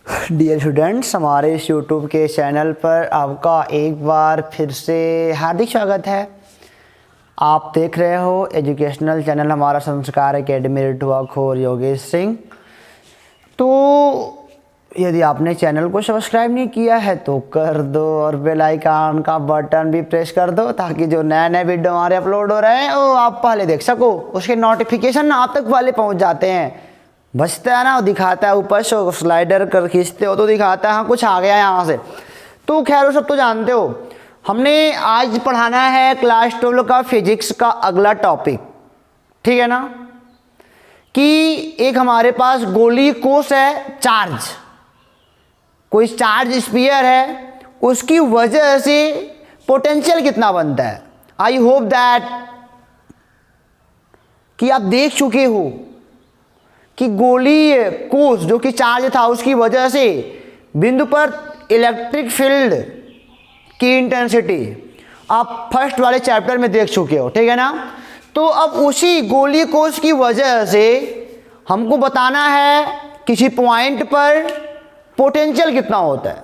Dear students, हमारे इस YouTube के चैनल पर आपका एक बार फिर से हार्दिक स्वागत है। आप देख रहे हो एजुकेशनल चैनल हमारा संस्कार एकेडमी रिटवाखोर योगेश सिंह। तो यदि आपने चैनल को सब्सक्राइब नहीं किया है तो कर दो और बेल आइकन का बटन भी प्रेस कर दो, ताकि जो नए नए वीडियो हमारे अपलोड हो रहे हैं वो आप पहले देख सको। उसके नोटिफिकेशन आप तक पहले पहुंच जाते हैं। बचता है ना, दिखाता है ऊपर से, स्लाइडर कर खींचते हो तो दिखाता है हाँ कुछ आ गया यहाँ से। तो खैर वो सब तो जानते हो। हमने आज पढ़ाना है क्लास 12 का फिजिक्स का अगला टॉपिक, ठीक है ना। कि एक हमारे पास गोलीय कोश है, चार्ज, कोई चार्ज स्फीयर है, उसकी वजह से पोटेंशियल कितना बनता है। आई होप दैट कि आप देख चुके हो कि गोलीय कोश जो कि चार्ज था उसकी वजह से बिंदु पर इलेक्ट्रिक फील्ड की इंटेंसिटी आप फर्स्ट वाले चैप्टर में देख चुके हो, ठीक है ना। तो अब उसी गोलीय कोश की वजह से हमको बताना है किसी पॉइंट पर पोटेंशियल कितना होता है।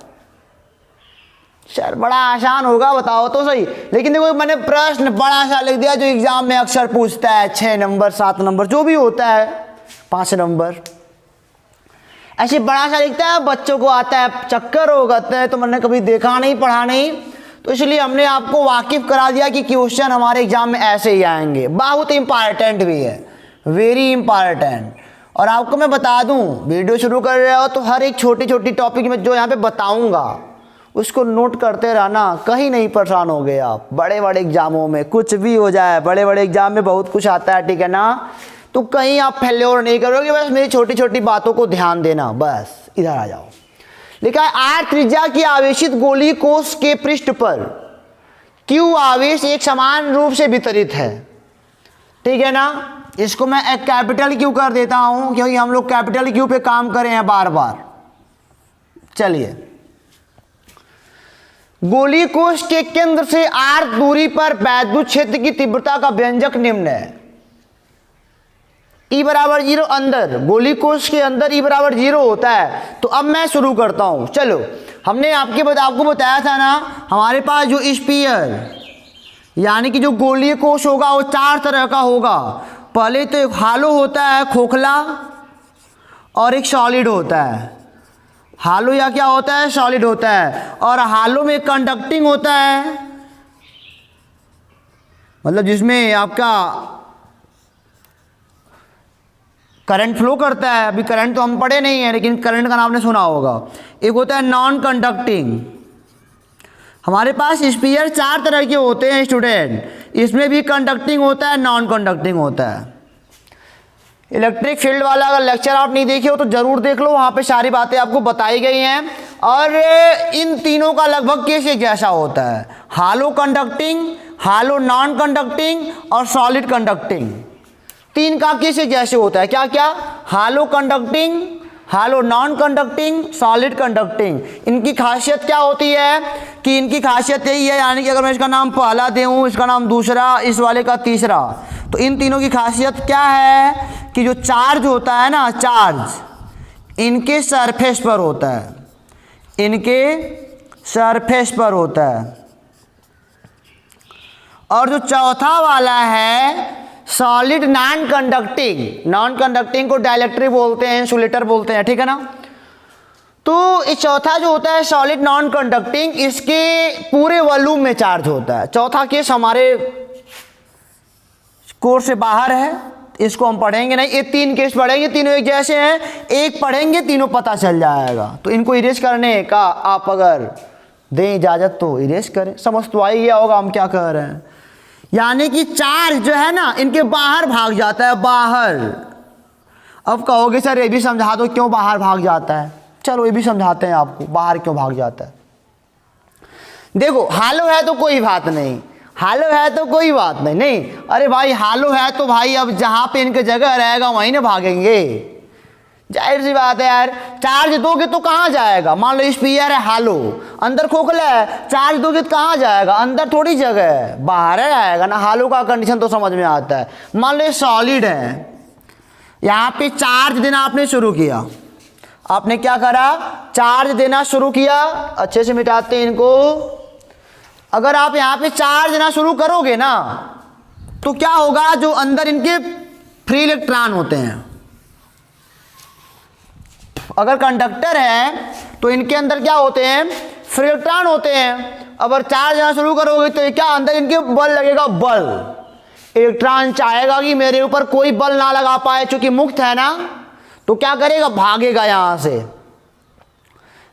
सर बड़ा आसान होगा, बताओ तो सही। लेकिन देखो मैंने प्रश्न बड़ा सा लिख दिया जो एग्जाम में अक्सर पूछता है, 6 नंबर 7 नंबर जो भी होता है, 5 नंबर ऐसे बड़ा सा लिखता है, बच्चों को आता है चक्कर हो गए हैं तो मैंने कभी देखा नहीं, पढ़ा नहीं, तो इसलिए हमने आपको वाकिफ करा दिया कि क्वेश्चन हमारे एग्जाम में ऐसे ही आएंगे। बहुत इंपॉर्टेंट भी है, वेरी इंपॉर्टेंट। और आपको मैं बता दूं, वीडियो शुरू कर रहे हो तो हर एक छोटी छोटी टॉपिक में जो यहाँ पे बताऊंगा उसको नोट करते रहना, कहीं नहीं परेशान हो गए आप। बड़े बड़े एग्जामों में कुछ भी हो जाए, बड़े बड़े एग्जाम में बहुत कुछ आता है, ठीक है ना। तो कहीं आप फेल्योर नहीं करोगे, बस मेरी छोटी छोटी बातों को ध्यान देना, बस इधर आ जाओ। लिखा है आर त्रिज्या की आवेशित गोलीय कोश के पृष्ठ पर क्यू आवेश एक समान रूप से वितरित है, ठीक है ना। इसको मैं एक कैपिटल क्यू कर देता हूं क्योंकि हम लोग कैपिटल क्यू पे काम करे हैं बार बार। चलिए, गोलीय कोश के केंद्र से आर दूरी पर वैद्युत क्षेत्र की तीव्रता का व्यंजक निम्न है। E बराबर 0 अंदर, गोलीय कोश के अंदर E बराबर 0 होता है। तो अब मैं शुरू करता हूं। चलो, हमने आपको बताया था ना, हमारे पास जो स्फीयर यानी कि जो गोलीय कोश होगा वो 4 तरह का होगा। पहले तो एक हालो होता है, खोखला, और एक सॉलिड होता है। हालो या क्या होता है, सॉलिड होता है। और हालो में कंडक्टिंग होता है, मतलब जिसमें आपका करंट फ्लो करता है। अभी करंट तो हम पढ़े नहीं है, लेकिन करंट का नाम आपने सुना होगा। एक होता है नॉन कंडक्टिंग। हमारे पास स्फीयर 4 तरह के होते हैं स्टूडेंट, इसमें भी कंडक्टिंग होता है, नॉन कंडक्टिंग होता है। इलेक्ट्रिक फील्ड वाला अगर लेक्चर आप नहीं देखे हो तो जरूर देख लो, वहां पे सारी बातें आपको बताई गई हैं। और इन तीनों का लगभग केस एक जैसा होता है, हालो कंडक्टिंग, हालो नॉन कंडक्टिंग और सॉलिड कंडक्टिंग। 3 का केस एक जैसे होता है। क्या क्या? हालो कंडक्टिंग, हालो नॉन कंडक्टिंग, सॉलिड कंडक्टिंग। इनकी खासियत क्या होती है कि इनकी खासियत यही है, यानी कि अगर मैं इसका नाम पहला दूं, इसका नाम दूसरा, इस वाले का तीसरा, तो इन तीनों की खासियत क्या है कि जो चार्ज होता है ना, चार्ज इनके सरफेस पर होता है, इनके सरफेस पर होता है। और जो चौथा वाला है solid non conducting, non conducting को डाइलेक्ट्रिक बोलते हैं, इंसुलेटर बोलते हैं, ठीक है ना। तो ये चौथा जो होता है सॉलिड नॉन कंडक्टिंग, इसके पूरे वॉल्यूम में चार्ज होता है। चौथा केस हमारे कोर्स से बाहर है, इसको हम पढ़ेंगे नहीं। ये 3 केस पढ़ेंगे, तीनों एक जैसे हैं, एक पढ़ेंगे तीनों पता चल जाएगा। तो इनको इरेज करने का आप अगर दें इजाजत तो इरेज करें। समझ तो आ ही गया होगा हम क्या कह रहे हैं। यानी कि चार्ज जो है ना इनके बाहर भाग जाता है, बाहर। अब कहोगे सर ये भी समझा दो क्यों बाहर भाग जाता है। चलो ये भी समझाते हैं आपको, बाहर क्यों भाग जाता है। देखो, हालो है तो कोई बात नहीं, हालो है तो कोई बात नहीं, नहीं अरे भाई हालो है तो भाई अब जहां पे इनके जगह रहेगा वहीं ना भागेंगे, जाहिर सी बात है यार। चार्ज दोगे तो कहाँ जाएगा। मान लो स्फीयर है हालो, अंदर खोखला है, चार्ज दोगे तो कहाँ जाएगा, अंदर थोड़ी जगह है, बाहर आएगा ना। हालो का कंडीशन तो समझ में आता है। मान लो सॉलिड है, यहाँ पे चार्ज देना आपने शुरू किया, आपने क्या करा, चार्ज देना शुरू किया। अच्छे से मिटाते हैं इनको। अगर आप यहाँ पे चार्ज देना शुरू करोगे ना तो क्या होगा, जो अंदर इनके फ्री इलेक्ट्रॉन होते हैं, अगर कंडक्टर है तो इनके अंदर क्या होते हैं, फ्री इलेक्ट्रॉन होते हैं। अगर चार्ज देना शुरू करोगे तो क्या अंदर इनके बल लगेगा, बल। इलेक्ट्रॉन चाहेगा कि मेरे ऊपर कोई बल ना लगा पाए, चूंकि मुक्त है ना, तो क्या करेगा, भागेगा यहां से।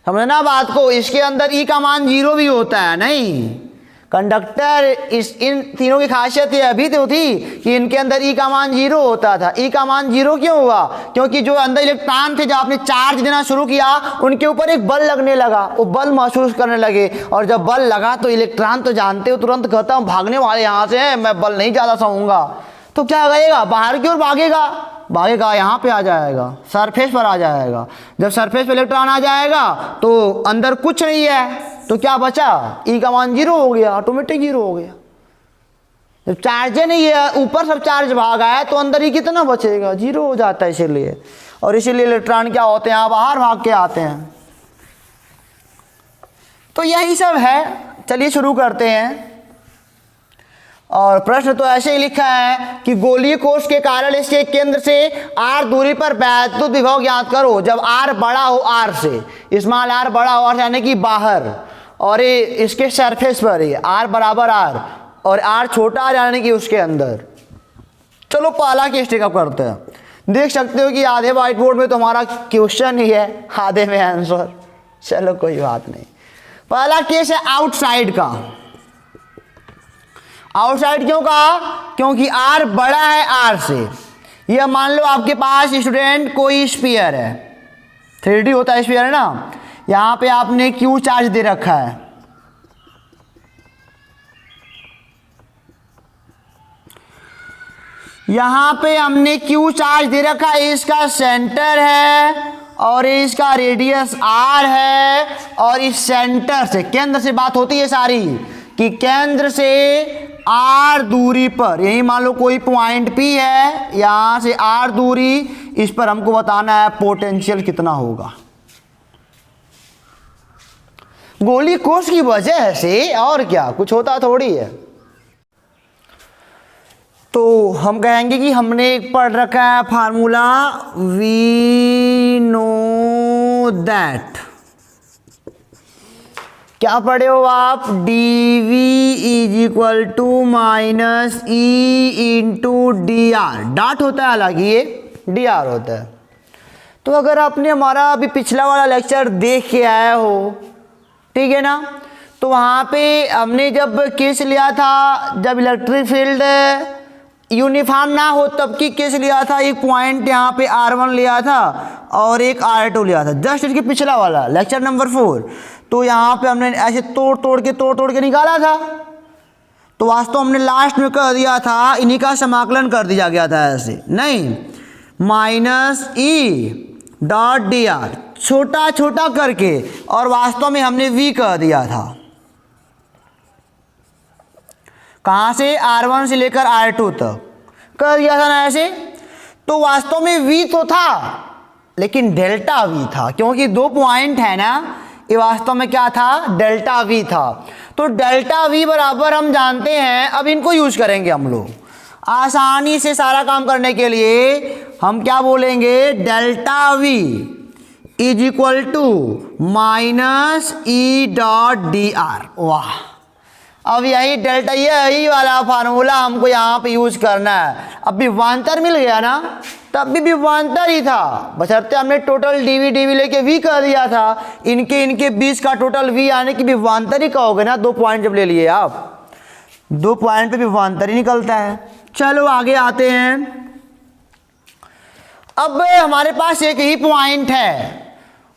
समझना बात को। इसके अंदर ई का मान 0 भी होता है, नहीं कंडक्टर, इन तीनों की खासियत ये अभी तो थी कि इनके अंदर ई का मान 0 होता था। ई का मान 0 क्यों हुआ, क्योंकि जो अंदर इलेक्ट्रॉन थे, जब आपने चार्ज देना शुरू किया उनके ऊपर एक बल लगने लगा, वो बल महसूस करने लगे। और जब बल लगा तो इलेक्ट्रॉन तो जानते हो तुरंत कहता हूँ भागने वाले यहाँ से हैं, मैं बल नहीं ज़्यादा सहूँगा। तो क्या करेगा, बाहर की ओर भागेगा, यहाँ पे आ जाएगा, सरफेस पर आ जाएगा। जब सरफेस पर इलेक्ट्रॉन आ जाएगा तो अंदर कुछ नहीं है, तो क्या बचा, ई का मान 0 हो गया, ऑटोमेटिक 0 हो गया। जब चार्ज नहीं है, ऊपर सब चार्ज भागा है, तो अंदर ही कितना बचेगा, 0 हो जाता है। इसीलिए, और इसीलिए इलेक्ट्रॉन क्या होते हैं, बाहर भाग के आते हैं। तो यही सब है। चलिए शुरू करते हैं। और प्रश्न तो ऐसे ही लिखा है कि गोलीय कोश के कारण इसके केंद्र से r दूरी पर वैद्युत विभव ज्ञात करो। जब r बड़ा हो, r से स्मॉल r बड़ा हो, r यानी कि बाहर, और ये इसके सरफेस पर ही r बराबर r, और r छोटा r यानी कि उसके अंदर। चलो पहला केस टेकअप करते हैं। देख सकते हो कि आधे व्हाइट बोर्ड में तो हमारा क्वेश्चन ही है, आधे में आंसर। चलो कोई बात नहीं। पहला केस है आउटसाइड का। आउटसाइड क्यों कहा, क्योंकि r बड़ा है r से। यह मान लो आपके पास स्टूडेंट कोई स्फीयर है, 3D होता है स्फीयर है ना, यहाँ पे आपने Q चार्ज दे रखा है। यहाँ पे हमने Q चार्ज दे रखा है, इसका सेंटर है और इसका रेडियस r है, और इस सेंटर से, केंद्र से बात होती है सारी, कि केंद्र से r दूरी पर, यही मान लो कोई पॉइंट P है, यहां से r दूरी, इस पर हमको बताना है पोटेंशियल कितना होगा। गोली कोश की वजह से, और क्या कुछ होता थोड़ी है। तो हम कहेंगे कि हमने एक पढ़ रखा है फार्मूला, वी नो दैट, क्या पढ़े हो आप, dv is equal to minus E into D R. Dot होता है हालांकि, ये डी आर होता है। तो अगर आपने हमारा अभी पिछला वाला लेक्चर देख के आया हो, ठीक है ना, तो वहाँ पे हमने जब केस लिया था, जब इलेक्ट्रिक फील्ड यूनिफॉर्म ना हो तब की केस लिया था। एक पॉइंट यहाँ पे R1 लिया था और एक R2 लिया था, जस्ट इसके पिछला वाला लेक्चर नंबर 4। तो यहाँ पे हमने ऐसे तोड़ तोड़ के निकाला था। तो वास्तव हमने लास्ट में कर दिया था, इन्हीं का समाकलन कर दिया गया था ऐसे, नहीं, minus E dot D are, छोटा छोटा करके, और वास्तव में हमने v कर दिया था। कहाँ से, R1 से लेकर R2 तक कर दिया था ना ऐसे। तो वास्तव में v तो था, लेकिन डेल्टा v था, क्योंकि 2 पॉइंट है ना, ये वास्तव में क्या था, डेल्टा v था। तो डेल्टा v बराबर हम जानते हैं, अब इनको यूज करेंगे हम लोग आसानी से सारा काम करने के लिए। हम क्या बोलेंगे, delta v is equal to minus E dot D R. वाह, अब यही डेल्टा, यही वाला फार्मूला हमको यहाँ पे यूज करना है। अब विभवांतर मिल गया ना, तब भी विभवांतर ही था, बशर्ते हमने टोटल डीवी लेके v कर दिया था। इनके बीच का टोटल v आने की विभवांतर ही कहोगे ना। 2 पॉइंट जब ले लिए आप, 2 पॉइंट पे विभवांतर ही निकलता है। चलो आगे आते हैं। अब हमारे पास एक ही पॉइंट है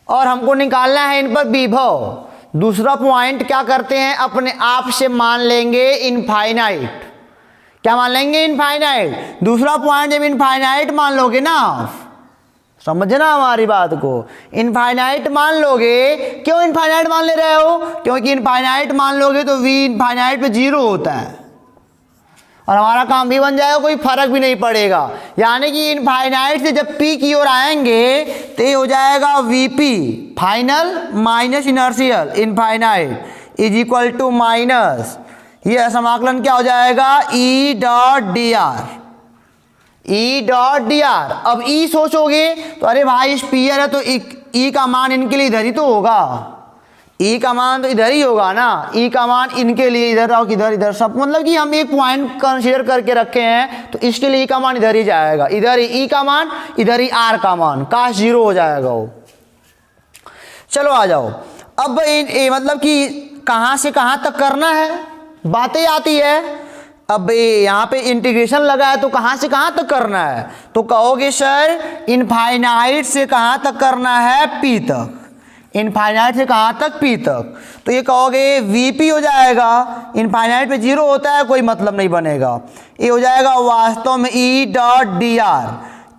और हमको निकालना है इन पर विभव। दूसरा पॉइंट क्या करते हैं, अपने आप से मान लेंगे इनफाइनाइट। क्या मान लेंगे, इनफाइनाइट। दूसरा पॉइंट जब इनफाइनाइट मान लोगे ना, समझना हमारी बात को, इनफाइनाइट मान लोगे। क्यों इनफाइनाइट मान ले रहे हो, क्योंकि इनफाइनाइट मान लोगे तो v इनफाइनाइट पे 0 होता है। और हमारा काम भी बन जाएगा, कोई फर्क भी नहीं पड़ेगा। यानी कि इनफाइनाइट से जब पी की ओर आएंगे तो ये हो जाएगा VP final minus inertial infinite is equal to minus, ये समाकलन क्या हो जाएगा, E dot D R, E dot D R. अब ई सोचोगे तो अरे भाई स्पीयर है तो ई का मान इनके लिए इधर ही तो होगा, ई का मान तो इधर ही होगा ना, ई का मान इनके लिए इधर और इधर इधर सब, मतलब कि हम एक पॉइंट कंसीडर करके रखे हैं तो इसके लिए ई का मान इधर ही जाएगा, इधर ही ई का मान इधर ही आर का मान, काश जीरो हो जाएगा वो। चलो आ जाओ, अब मतलब कि कहाँ से कहाँ तक करना है, बातें आती है। अब यहाँ पे इंटीग्रेशन लगा है तो कहाँ से कहाँ तक करना है, तो कहोगे सर इनफाइनाइट से कहाँ तक करना है, पी तक, इनफाइनाइट से कहाँ तक, पी तक। तो ये कहोगे वीपी हो जाएगा, इनफाइनाइट पे जीरो होता है कोई मतलब नहीं बनेगा, ये हो जाएगा वास्तव में ई डॉट डी आर,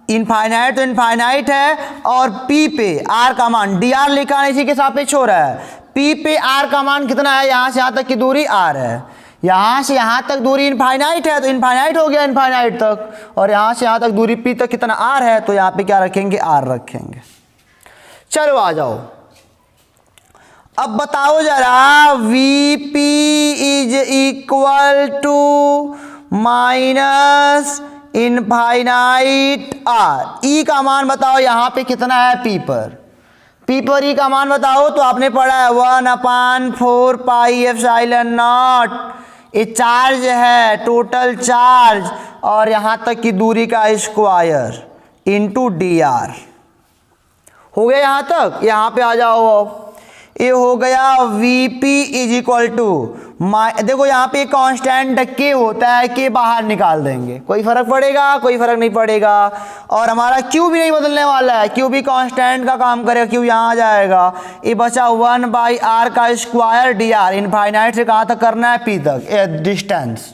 इनफाइनाइट तो इनफाइनाइट है और पी पे आर का मान, डी आर लिखा इसी के सापेक्ष हो रहा है, पी पे आर का मान कितना है, यहाँ से यहाँ तक की दूरी आर है, यहाँ से यहाँ तक दूरी इनफाइनाइट है तो इनफाइनाइट हो गया इनफाइनाइट तक, और यहाँ से यहाँ तक दूरी पी तक कितना आर है तो यहाँ पे क्या रखेंगे, आर रखेंगे। चलो आ जाओ, अब बताओ जरा Vp is equal to minus infinite R, E का मान बताओ यहाँ पे कितना है, पी पर ई का मान बताओ, तो आपने पढ़ा है 1/4 पाई एप्सिलॉन नॉट, ये चार्ज है, टोटल चार्ज और यहाँ तक की दूरी का स्क्वायर इंटू डी आर। हो गया यहाँ तक, यहाँ पे आ जाओ, ये हो गया Vp इज इक्वल टू, देखो यहाँ पे कांस्टेंट के होता है, के बाहर निकाल देंगे, कोई फर्क पड़ेगा, कोई फर्क नहीं पड़ेगा, और हमारा Q भी नहीं बदलने वाला है, Q भी कांस्टेंट का काम करेगा, Q यहाँ आ जाएगा, ये बचा 1/r का स्क्वायर डी आर, इनफाइनाइट से कहाँ तक करना है, P तक, डिस्टेंस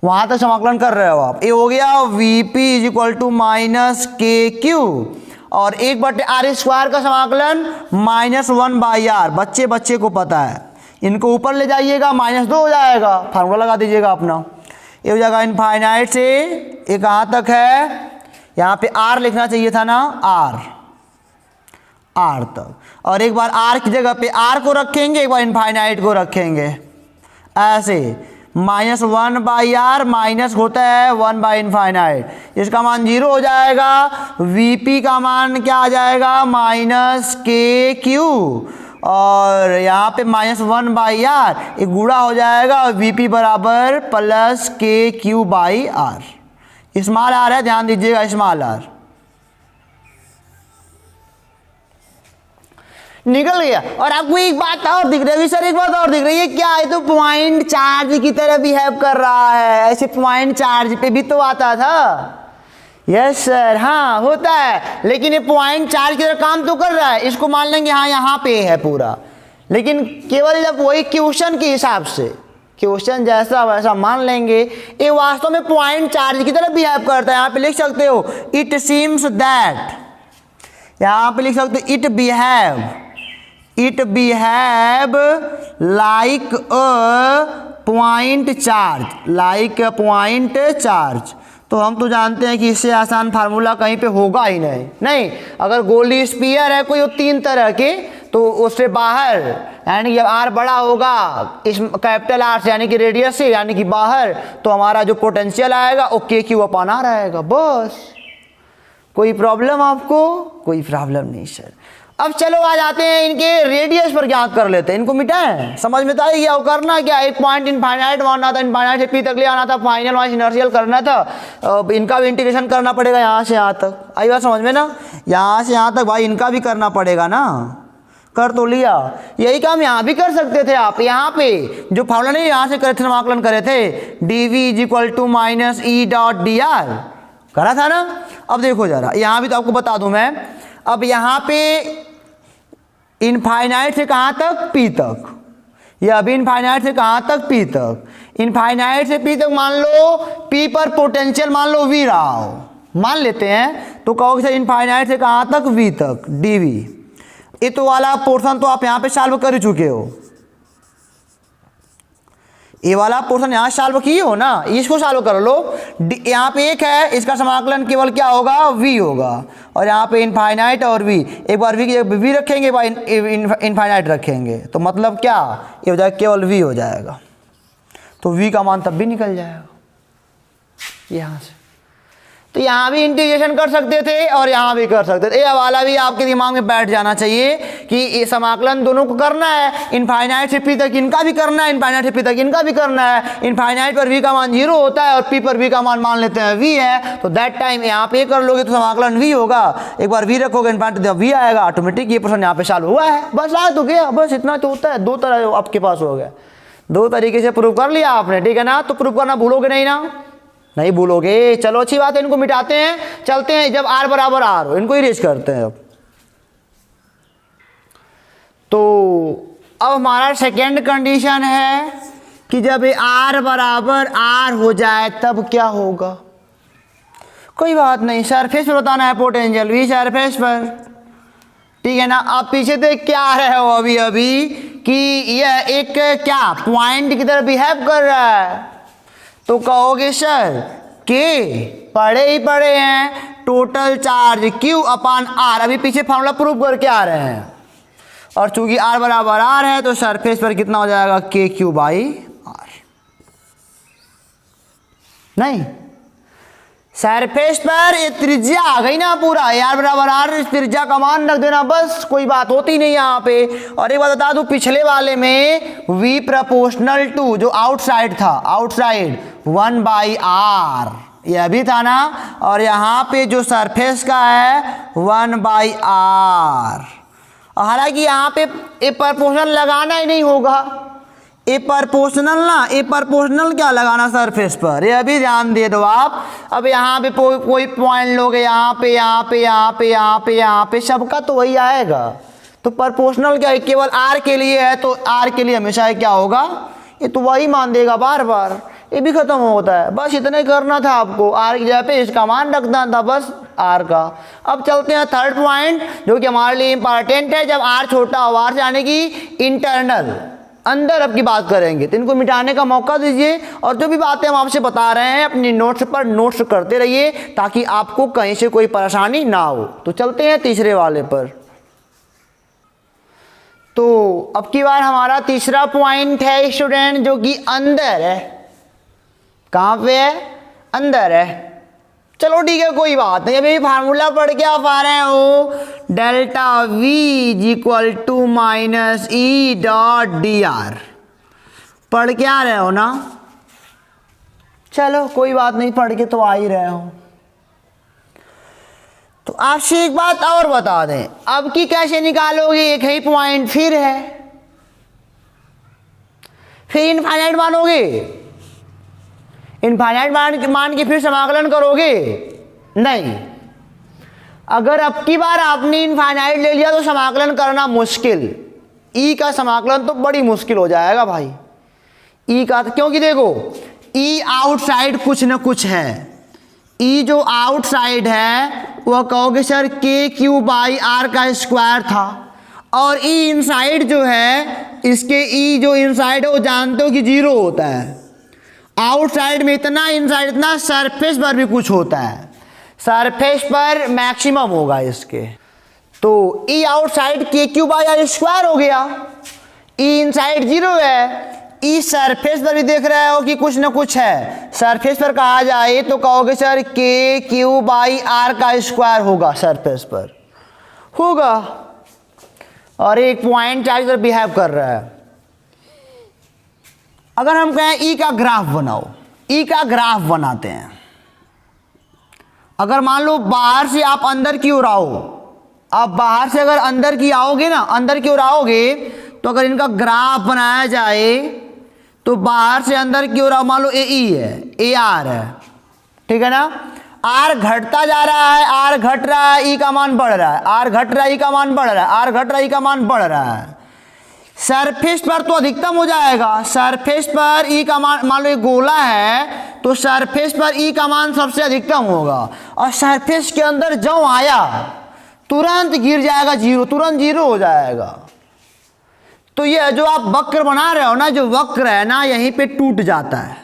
वहाँ तक समाकलन कर रहे हो आप। ये हो गया Vp is equal to minus K Q, और 1/r स्क्वायर का समाकलन -1/r, बच्चे को पता है, इनको ऊपर ले जाइएगा -2 हो जाएगा, फार्मूला लगा दीजिएगा अपना, ये हो जाएगा इनफाइनाइट से ये कहाँ तक है, यहाँ पे r लिखना चाहिए था ना, r तक, और एक बार r की जगह पे r को रखेंगे, एक बार इनफाइनाइट को रखेंगे, ऐसे -1/r माइनस होता है 1/इनफाइनाइट, इसका मान 0 हो जाएगा, Vp का मान क्या आ जाएगा, -kq, और यहाँ पे -1/r एक गुणा हो जाएगा, Vp बराबर +kq/r, स्मॉल r है, ध्यान दीजिएगा स्मॉल r, निकल गया। और आपको एक बात और दिख रही है सर, एक बात और दिख रही है, क्या है, तो पॉइंट चार्ज की तरह बिहेव कर रहा है, ऐसे पॉइंट चार्ज पे भी तो आता था, यस सर, हाँ होता है, लेकिन ये पॉइंट चार्ज की तरह काम तो कर रहा है, इसको मान लेंगे हाँ यहाँ पे है पूरा, लेकिन केवल जब वही क्वेश्चन के हिसाब से, क्वेश्चन जैसा वैसा मान लेंगे, ये वास्तव में पॉइंट चार्ज की तरह बिहेव करता है। यहाँ पे लिख सकते हो इट सीम्स दैट, यहाँ पे लिख सकते हो it behave like a point charge, like a point charge. तो हम तो जानते हैं कि इससे आसान फार्मूला कहीं पे होगा ही नहीं। अगर गोली स्पीयर है कोई 3 तरह के, तो उससे बाहर, यानी जब आर बड़ा होगा इस कैपिटल आर से, यानी कि रेडियस से, यानी कि बाहर, तो हमारा जो पोटेंशियल आएगा वो के क्यू अपन आर आएगा, बस। कोई प्रॉब्लम आपको? कोई प्रॉब्लम नहीं सर। अब चलो आ जाते हैं इनके रेडियस पर ज्ञात कर लेते हैं, इनको मिटाएं, समझ में तो आई गया। वो करना क्या, एक पॉइंट इनफाइनाइट मानना था, इनफाइनाइट से पी तक ले आना था, फाइनल वाइज इनर्शियल करना था, इनका भी इंटीग्रेशन करना पड़ेगा यहाँ से यहाँ तक, आई बात समझ में ना, यहाँ से यहाँ तक भाई इनका भी करना पड़ेगा ना, कर तो लिया। यही काम यहाँ भी कर सकते थे आप, यहाँ पे जो फार्मूला नहीं यहाँ से करे थे, समाकलन करे थे, dv is equal to minus E dot D R, करा था ना। अब देखो जरा, यहाँ भी तो आपको बता दूं मैं, अब यहाँ पे इनफाइनाइट से कहाँ तक, पी तक, ये अभी इनफाइनाइट से कहाँ तक, पी तक, इनफाइनाइट से पी तक मान लो पी पर पोटेंशियल मान लो वी रहा हो, मान लेते हैं, तो कहोगे सर इनफाइनाइट से कहाँ तक, वी तक, dv। ये तो वाला पोर्शन तो आप यहाँ पे सॉल्व कर चुके हो, ये वाला पोर्शन यहाँ सॉल्व किए हो ना, इसको सॉल्व कर लो। यहाँ पे एक है, इसका समाकलन केवल क्या होगा, v होगा, और यहाँ पे इनफाइनाइट और v, एक बार v की जगह v रखेंगे, एक बार इनफाइनाइट रखेंगे, तो मतलब क्या, ये हो जाएगा केवल v हो जाएगा। तो v का मान तब भी निकल जाएगा यहाँ से। तो यहाँ भी इंटीग्रेशन कर सकते थे और यहाँ भी कर सकते थे। ये वाला भी आपके दिमाग में बैठ जाना चाहिए कि ये समाकलन दोनों को करना है, इनफाइनाइट से p तक इनका भी करना है, इनफाइनाइट से p तक इनका भी करना है। इनफाइनाइट पर v का मान 0 होता है और p पर v का मान लेते हैं v है, तो दैट टाइम यहाँ पे कर लोगे तो समाकलन v होगा, एक बार v रखोगे इनफाइनाइट v आएगा ऑटोमेटिक। ये प्रश्न यहाँ पे सॉल्व हुआ है, बस आ तो गया, बस इतना तो होता है। 2 तरह आपके पास हो गया, 2 तरीके से प्रूव कर लिया आपने, ठीक है ना। तो प्रूव करना भूलोगे नहीं ना, नहीं भूलोगे। चलो अच्छी बात है, इनको मिटाते हैं, चलते हैं जब r बराबर r हो, इनको इरेज करते हैं अब। तो अब हमारा सेकेंड कंडीशन है कि जब ये r बराबर r हो जाए तब क्या होगा। कोई बात नहीं, सरफेस पर बताना है पोटेंशियल, v सरफेस पर, ठीक है ना। आप पीछे देख क्या आ रहे हो अभी अभी कि यह एक क्या पॉइंट की तरह बिहेव कर रहा है, तो कहोगे सर के पढ़े ही पढ़े हैं, टोटल चार्ज Q अपान R, अभी पीछे फॉर्मूला प्रूव करके आ रहे हैं, और चूंकि R बराबर R है तो सरफेस पर कितना हो जाएगा, KQ बाई R। नहीं, सरफेस पर ये त्रिज्या आ गई ना पूरा, R बराबर R, इस त्रिज्या का मान रख देना बस, कोई बात होती नहीं यहाँ पे। और एक बात बता दूं, पिछले वाले में V प्रोपोर्शनल टू जो आउटसाइड था, आउटसाइड 1/r यह भी था ना, और यहाँ पे जो सरफेस का है 1/r। हालांकि यहाँ पे ए प्रोपोर्शनल लगाना ही नहीं होगा, ए प्रोपोर्शनल ना, ए प्रोपोर्शनल क्या लगाना सरफेस पर, ये अभी ध्यान दे दो आप। अब यहाँ पे कोई पॉइंट लोगे, यहाँ पे यहाँ पे यहाँ पे यहाँ पे यहाँ पे, सबका तो वही आएगा। तो प्रोपोर्शनल क्या है, केवल r के लिए है, तो r के लिए हमेशा क्या होगा, ये तो वही मान देगा बार बार, ये भी खत्म होता है। बस इतने करना था आपको, r की जगह पे इसका मान रखना था बस r का। अब चलते हैं थर्ड पॉइंट जो कि हमारे लिए इंपॉर्टेंट है, जब r छोटा हो, r यानी कि इंटरनल अंदर अब की बात करेंगे, तो इनको मिटाने का मौका दीजिए, और जो भी बातें हम आपसे बता रहे हैं अपनी नोट्स पर नोट्स करते रहिए ताकि आपको कहीं से कोई परेशानी ना हो। तो चलते हैं तीसरे वाले पर। तो अब की बार हमारा तीसरा पॉइंट है स्टूडेंट जो कि अंदर है। कहाँ पे है, अंदर है। चलो ठीक है, कोई बात नहीं। अभी फार्मूला पढ़ के आप आ रहे हो, delta V equal to minus E dot dr, पढ़ के आ रहे हो ना। चलो कोई बात नहीं, पढ़ के तो आ ही रहे हो। तो आपसे एक बात और बता दें, अब की कैसे निकालोगे, एक ही पॉइंट फिर है, फिर इनफाइनाइट मानोगे, इनफाइनाइट मान के फिर समाकलन करोगे, नहीं। अगर अब की बार आपने इनफाइनाइट ले लिया तो समाकलन करना मुश्किल, ई का समाकलन तो बड़ी मुश्किल हो जाएगा भाई, ई का, क्योंकि देखो ई आउटसाइड कुछ न कुछ है। ई जो आउटसाइड है वह कहोगे सर KQ बाई R का स्क्वायर था, और ई इनसाइड जो है, इसके ई जो इनसाइड है वो जानते हो कि 0 होता है। आउटसाइड में इतना, इनसाइड इतना, सरफेस पर भी कुछ होता है, सरफेस पर मैक्सिमम होगा इसके। तो E outside KQ by R square हो गया, ई इनसाइड 0 है, ई सरफेस पर भी देख रहे हो कि कुछ ना कुछ है। सरफेस पर कहा जाए तो कहोगे सर KQ बाई R का स्क्वायर होगा, सरफेस पर होगा, और एक पॉइंट चार्ज बिहेव कर रहा है। अगर हम कहें ई का ग्राफ बनाओ, ई का ग्राफ बनाते हैं। अगर मान लो बाहर से आप अंदर की ओर आओ, आप बाहर से अगर अंदर की आओगे ना, अंदर की ओर आओगे, तो अगर इनका ग्राफ बनाया जाए तो बाहर से अंदर की ओर आओ, मान लो AE है, AR है, ठीक है ना। R घटता जा रहा है, R घट रहा है, E का मान बढ़ रहा है, R घट रहा है, E का मान बढ़ रहा है, R घट रहा है, E का मान बढ़ रहा है। सरफेस पर तो अधिकतम हो जाएगा, सरफेस पर ई का मान लो एक गोला है तो सरफेस पर ई का मान सबसे अधिकतम होगा, और सरफेस के अंदर जो आया तुरंत गिर जाएगा 0, तुरंत 0 हो जाएगा। तो ये जो आप वक्र बना रहे हो ना, जो वक्र है ना यहीं पे टूट जाता है।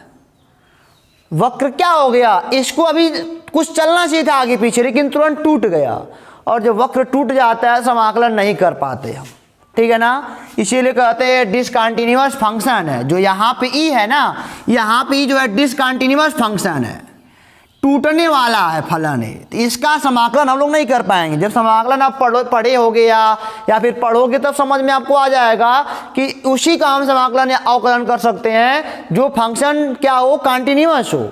वक्र क्या हो गया, इसको अभी कुछ चलना चाहिए था आगे पीछे, लेकिन तुरंत टूट गया। और जब वक्र टूट जाता है समाकलन नहीं कर पाते हम, ठीक है ना। इसीलिए कहते हैं डिसकंटिन्यूअस फंक्शन है। जो यहाँ पे ई है ना, यहाँ पे ई जो है डिसकंटिन्यूअस फंक्शन है, टूटने वाला है फलन है। तो इसका समाकलन हम लोग नहीं कर पाएंगे। जब समाकलन आप पढ़े होगे या फिर पढ़ोगे तब समझ में आपको आ जाएगा कि उसी का हम समाकलन या अवकलन कर सकते हैं जो फंक्शन क्या हो, कंटिन्यूअस हो,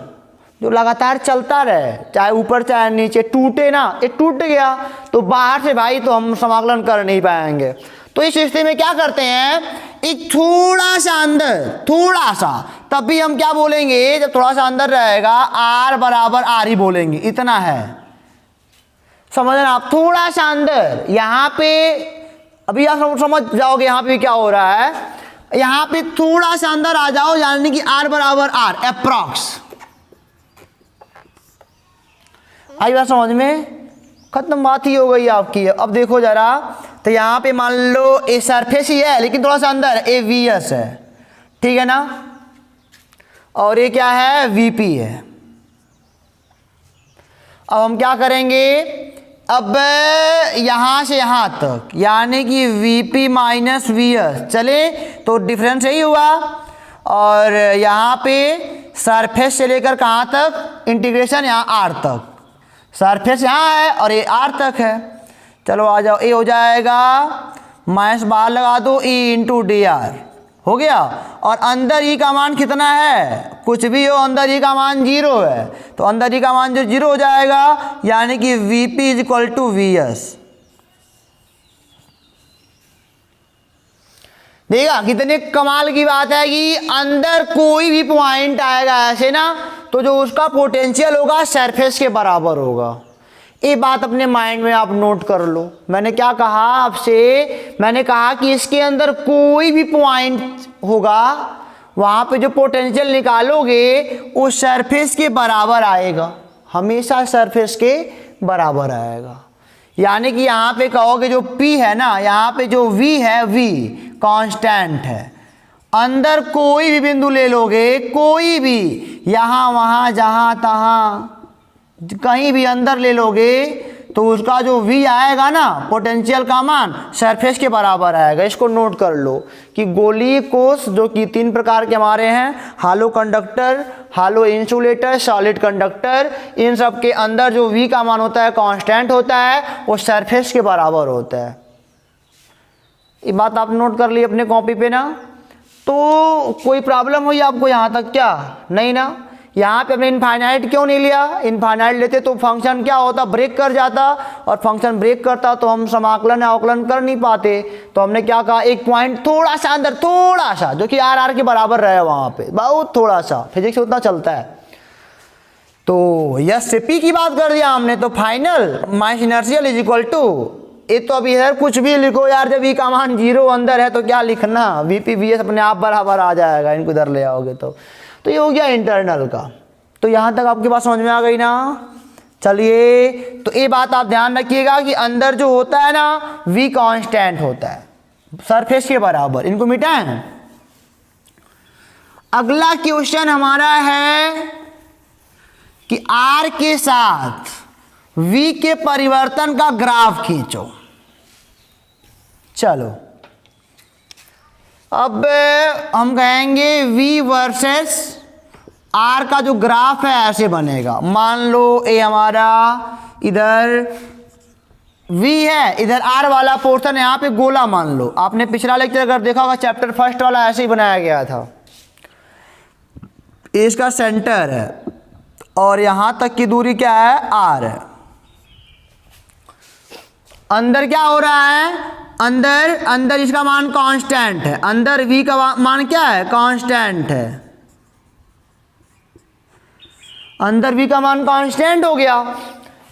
जो लगातार चलता रहे, चाहे ऊपर चाहे नीचे। टूटे ना, ये टूट गया तो बाहर से भाई तो हम समाकलन कर नहीं पाएंगे। तो इस स्थिति में क्या करते हैं, एक थोड़ा सा अंदर, थोड़ा सा, तब भी हम क्या बोलेंगे, जब थोड़ा सा अंदर रहेगा आर बराबर आर ही बोलेंगे, इतना है, समझना आप। थोड़ा सा अंदर, यहाँ पे अभी आप समझ जाओगे यहाँ पे क्या हो रहा है। यहाँ पे थोड़ा सा अंदर आ जाओ, यानी कि आर बराबर आर अप्रॉक्स। आई बात समझ में, खत्म बात ही हो गई आपकी। अब देखो जरा, तो यहाँ पे मान लो ए सरफेस ही है लेकिन थोड़ा सा अंदर ए वी एस है, ठीक है ना, और ये क्या है, वीपी है। अब हम क्या करेंगे, अब यहाँ से यहाँ तक, यानी कि वीपी माइनस वी एस चले तो डिफरेंस यही हुआ। और यहाँ पे सरफेस से लेकर कहाँ तक, इंटीग्रेशन यहाँ आर तक, सरफेस यहाँ है और ये आर तक है। चलो आ जाओ, ए हो जाएगा माइनस बाहर लगा दो ई इंटू डी आर, हो गया। और अंदर ई का मान कितना है, कुछ भी हो, अंदर ई का मान 0 है, तो अंदर ई का मान जो 0 हो जाएगा, यानी कि V P is equal to V S. देखा कितने कमाल की बात है कि अंदर कोई भी पॉइंट आएगा ऐसे ना, तो जो उसका पोटेंशियल होगा सरफेस के बराबर होगा। ये बात अपने माइंड में आप नोट कर लो। मैंने क्या कहा आपसे, मैंने कहा कि इसके अंदर कोई भी पॉइंट होगा, वहाँ पे जो पोटेंशियल निकालोगे वो सरफेस के बराबर आएगा, हमेशा सरफेस के बराबर आएगा। यानी कि यहाँ पे कहोगे जो P है ना, यहाँ पे जो V है, V कांस्टेंट है। अंदर कोई भी बिंदु ले लोगे, कोई भी, यहाँ वहाँ जहाँ तहाँ कहीं भी अंदर ले लोगे, तो उसका जो V आएगा ना, पोटेंशियल का मान सरफेस के बराबर आएगा। इसको नोट कर लो कि गोलीय कोश जो कि 3 प्रकार के हमारे हैं, हालो कंडक्टर, हालो इंसुलेटर, सॉलिड कंडक्टर, इन सब के अंदर जो V का मान होता है कांस्टेंट होता है, वो सरफेस के बराबर होता है। ये बात आप नोट कर ली अपने कॉपी पे ना। तो कोई प्रॉब्लम हुई आपको यहाँ तक क्या, नहीं ना। यहाँ पे हमने इनफाइनाइट क्यों नहीं लिया, इनफाइनाइट लेते तो फंक्शन क्या होता, ब्रेक कर जाता, और फंक्शन ब्रेक करता तो हम समाकलन या अवकलन कर नहीं पाते। तो हमने क्या कहा, एक पॉइंट थोड़ा सा अंदर, थोड़ा सा, जो कि आर आर के बराबर रहे वहाँ पे, बहुत थोड़ा सा, फिजिक्स उतना चलता है। तो यस से पी की बात कर दिया हमने, तो final minus inertial is equal to, ये तो अभी इधर कुछ भी लिखो यार, जब ई का मान 0 अंदर है तो क्या लिखना, वीपी वी एस अपने आप बराबर आ जाएगा, इनको इधर ले आओगे तो ये हो गया इंटरनल का। तो यहाँ तक आपके पास समझ में आ गई ना। चलिए, तो ये बात आप ध्यान रखिएगा कि अंदर जो होता है ना, V कांस्टेंट होता है सरफेस के बराबर। इनको मिटाएं। अगला क्वेश्चन हमारा है कि R के साथ V के परिवर्तन का ग्राफ खींचो। चलो, अब हम कहेंगे V वर्सेस R का जो ग्राफ है ऐसे बनेगा। मान लो ये हमारा इधर V है, इधर R वाला पोर्शन यहाँ पे गोला मान लो। आपने पिछला लेक्चर अगर देखा होगा, चैप्टर फर्स्ट वाला ऐसे ही बनाया गया था। इसका सेंटर है और यहाँ तक की दूरी क्या है, R है। अंदर क्या हो रहा है, अंदर इसका मान कांस्टेंट है, अंदर V का मान क्या है, कांस्टेंट है। अंदर V का मान कांस्टेंट हो गया।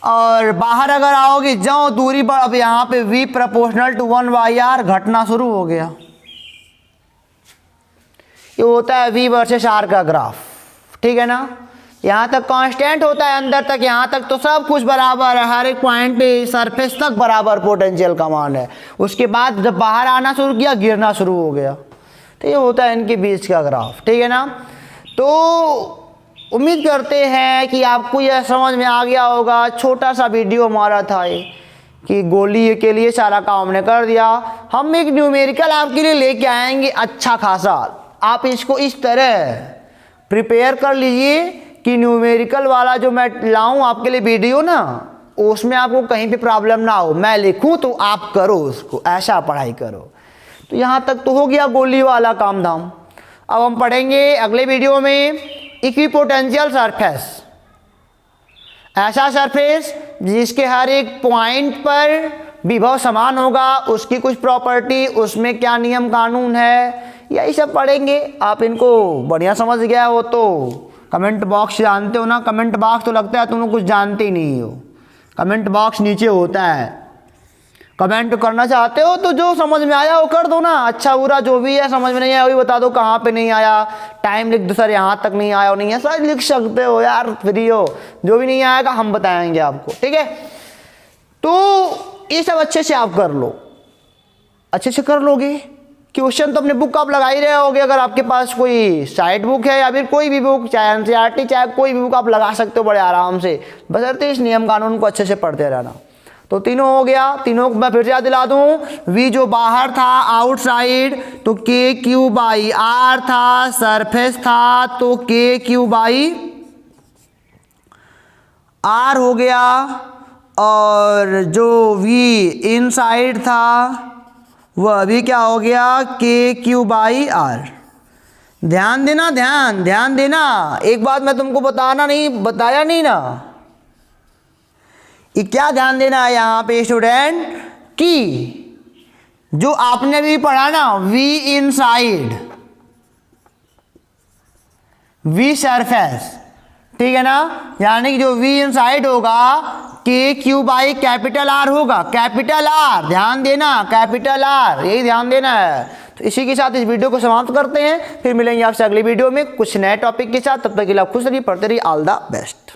और बाहर अगर आओगे, जो दूरी पर, अब यहाँ पे V प्रोपोर्शनल टू 1/r घटना शुरू हो गया। ये होता है V वर्सेस R का ग्राफ, ठीक है ना। यहाँ तक कांस्टेंट होता है, अंदर तक यहाँ तक तो सब कुछ बराबर है, हर एक पॉइंट पे सरफेस तक बराबर पोटेंशियल का मान है। उसके बाद जब बाहर आना शुरू किया गिरना शुरू हो गया। तो ये होता है इनके बीच का ग्राफ, ठीक है ना। तो उम्मीद करते हैं कि आपको यह समझ में आ गया होगा। छोटा सा वीडियो हमारा था ये कि गोली के लिए सारा काम हमने कर दिया। हम एक न्यूमेरिकल आपके लिए लेके आएंगे अच्छा खासा, आप इसको इस तरह प्रिपेयर कर लीजिए कि न्यूमेरिकल वाला जो मैं लाऊं आपके लिए वीडियो ना, उसमें आपको कहीं पे प्रॉब्लम ना हो, मैं लिखूं तो आप करो उसको, ऐसा पढ़ाई करो। तो यहाँ तक तो हो गया गोली वाला काम धाम। अब हम पढ़ेंगे अगले वीडियो में इक्विपोटेंशियल सरफेस, ऐसा सरफेस जिसके हर एक पॉइंट पर विभव समान होगा, उसकी कुछ प्रॉपर्टी, उसमें क्या नियम कानून है, यही सब पढ़ेंगे। आप इनको बढ़िया समझ गया हो तो कमेंट बॉक्स जानते हो ना, कमेंट बॉक्स तो लगता है तुम लोग कुछ जानते ही नहीं हो। कमेंट बॉक्स नीचे होता है, कमेंट करना चाहते हो तो जो समझ में आया वो कर दो ना, अच्छा बुरा जो भी है, समझ में नहीं आया वही बता दो, कहाँ पे नहीं आया टाइम लिख दो, सर यहाँ तक नहीं आया, नहीं है सर लिख सकते हो यार, फ्री हो, जो भी नहीं आएगा हम बताएंगे आपको, ठीक है। तो ये सब अच्छे से आप कर लो, अच्छे से कर लोगे। क्वेश्चन तो अपने बुक आप लगा ही रहे होगे, अगर आपके पास कोई साइट बुक है या फिर कोई भी बुक, चाहे एनसीईआरटी चाहे कोई भी बुक आप लगा सकते हो बड़े आराम से, बशर्ते इस नियम कानून को अच्छे से पढ़ते रहना। तो तीनों हो गया, तीनों को मैं फिर से याद दिला दूं। वी जो बाहर था आउटसाइड तो के क्यू बाई आर था, सरफेस था तो के क्यू बाई आर हो गया, और जो वी इनसाइड था वह भी क्या हो गया, के क्यू बाई आर। ध्यान देना, ध्यान देना, एक बात मैं तुमको बताया नहीं ना, ये क्या ध्यान देना है यहाँ पे स्टूडेंट, कि जो आपने भी पढ़ा ना वी इनसाइड वी सरफेस, ठीक है ना, यानी कि जो वी इनसाइड होगा के क्यू बाई कैपिटल आर होगा, कैपिटल आर, ध्यान देना, कैपिटल आर, यही ध्यान देना है। तो इसी के साथ इस वीडियो को समाप्त करते हैं, फिर मिलेंगे आपसे अगली वीडियो में कुछ नए टॉपिक के साथ। तब तक के लिए आप खुश रहिए, पढ़ते रहिए, ऑल द बेस्ट।